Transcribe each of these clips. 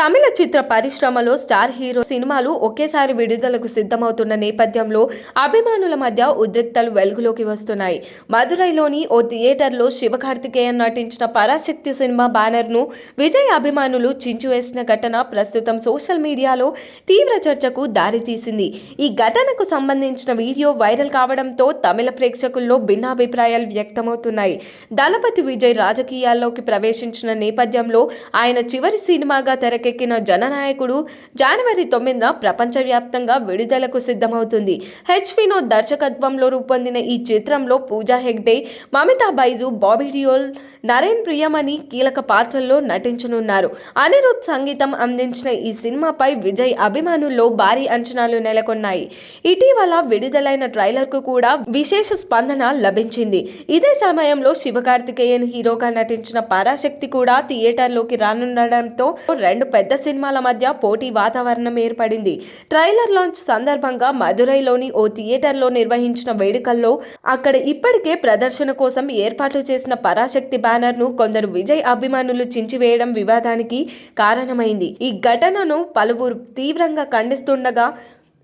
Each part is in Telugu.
తమిళ చిత్ర పరిశ్రమలో స్టార్ హీరో సినిమాలు ఒకేసారి విడుదలకు సిద్ధమవుతున్న నేపథ్యంలో అభిమానుల మధ్య ఉద్రిక్తలు వెలుగులోకి వస్తున్నాయి. మదురైలోని ఓ థియేటర్లో శివకార్తికేయన్ నటించిన పరాశక్తి సినిమా బ్యానర్ను విజయ్ అభిమానులు చించివేసిన ఘటన ప్రస్తుతం సోషల్ మీడియాలో తీవ్ర చర్చకు దారితీసింది. ఈ ఘటనకు సంబంధించిన వీడియో వైరల్ కావడంతో తమిళ ప్రేక్షకుల్లో భిన్నాభిప్రాయాలు వ్యక్తమవుతున్నాయి. దళపతి విజయ్ రాజకీయాల్లోకి ప్రవేశించిన నేపథ్యంలో ఆయన చివరి సినిమాగా తెరకెక్కిన జననాయకుడు జనవరి 9న ప్రపంచవ్యాప్తంగా విడుదలకు సిద్ధమవుతుంది. హెచ్ వినోద్ దర్శకత్వంలో రూపొందిన ఈ చిత్రంలో పూజా హెగ్డే, మమితా బైజు, బాబీ డియోల్, నరేన్ ప్రియమణి కీలక పాత్రల్లో నటించనున్నారు. అనిరుద్ సంగీతం అందించిన ఈ సినిమాపై విజయ్ అభిమానుల్లో భారీ అంచనాలు నెలకొన్నాయి. ఇటీవల విడుదలైన ట్రైలర్కు కూడా విశేష స్పందన లభించింది. ఇదే సమయంలో శివకార్తికేయన్ హీరోగా నటించిన పరాశక్తి కూడా థియేటర్లోకి రానుండడంతో రెండు పెద్ద సినిమాల మధ్య పోటీ వాతావరణం ఏర్పడింది. ట్రైలర్ లాంచ్ సందర్భంగా మదురైలోని ఓ థియేటర్లో నిర్వహించిన వేడుకల్లో అక్కడ ఇప్పటికే ప్రదర్శన కోసం ఏర్పాటు చేసిన పరాశక్తి బ్యానర్ను కొందరు విజయ్ అభిమానులు చించివేయడం వివాదానికి కారణమైంది. ఈ ఘటనను పలువురు తీవ్రంగా ఖండిస్తుండగా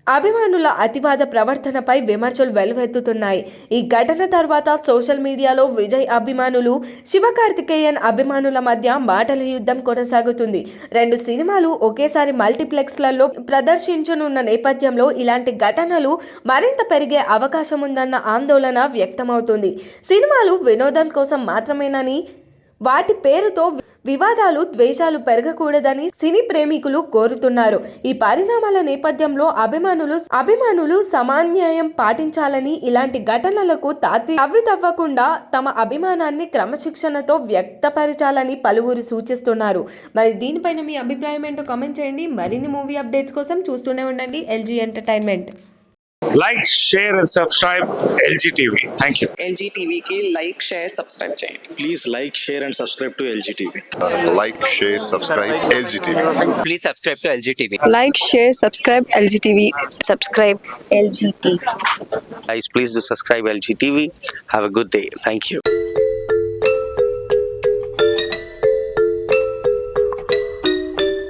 అభిమానుల అతివాద ప్రవర్తనపై విమర్శలు వెల్లువెత్తుతున్నాయి. ఈ ఘటన తర్వాత సోషల్ మీడియాలో విజయ్ అభిమానులు, శివకార్తికేయన్ అభిమానుల మధ్య మాటల యుద్ధం కొనసాగుతుంది. రెండు సినిమాలు ఒకేసారి మల్టీప్లెక్స్లలో ప్రదర్శించనున్న నేపథ్యంలో ఇలాంటి ఘటనలు మరింత పెరిగే అవకాశం ఉందన్న ఆందోళన వ్యక్తమవుతుంది. సినిమాలు వినోదం కోసం మాత్రమేనని, వాటి పేరుతో వివాదాలు, ద్వేషాలు పెరగకూడదని సినీ ప్రేమికులు కోరుతున్నారు. ఈ పరిణామాల నేపథ్యంలో అభిమానులు సమన్వయం పాటించాలని, ఇలాంటి ఘటనలకు తవ్వితవ్వకుండా తమ అభిమానాన్ని క్రమశిక్షణతో వ్యక్తపరచాలని పలువురు సూచిస్తున్నారు. మరి దీనిపైన మీ అభిప్రాయం ఏంటో కామెంట్ చేయండి. మరిన్ని మూవీ అప్డేట్స్ కోసం చూస్తూనే ఉండండి LG entertainment. Like, share and subscribe LG TV. Thank you. LG TV की like, share, subscribe చేయండి. Please like, share and subscribe to LG TV. Like, share, subscribe LG TV. Please subscribe to LG TV. Like, share, subscribe LG TV. Subscribe LG TV. Guys, please do subscribe LG TV. Have a good day. Thank you.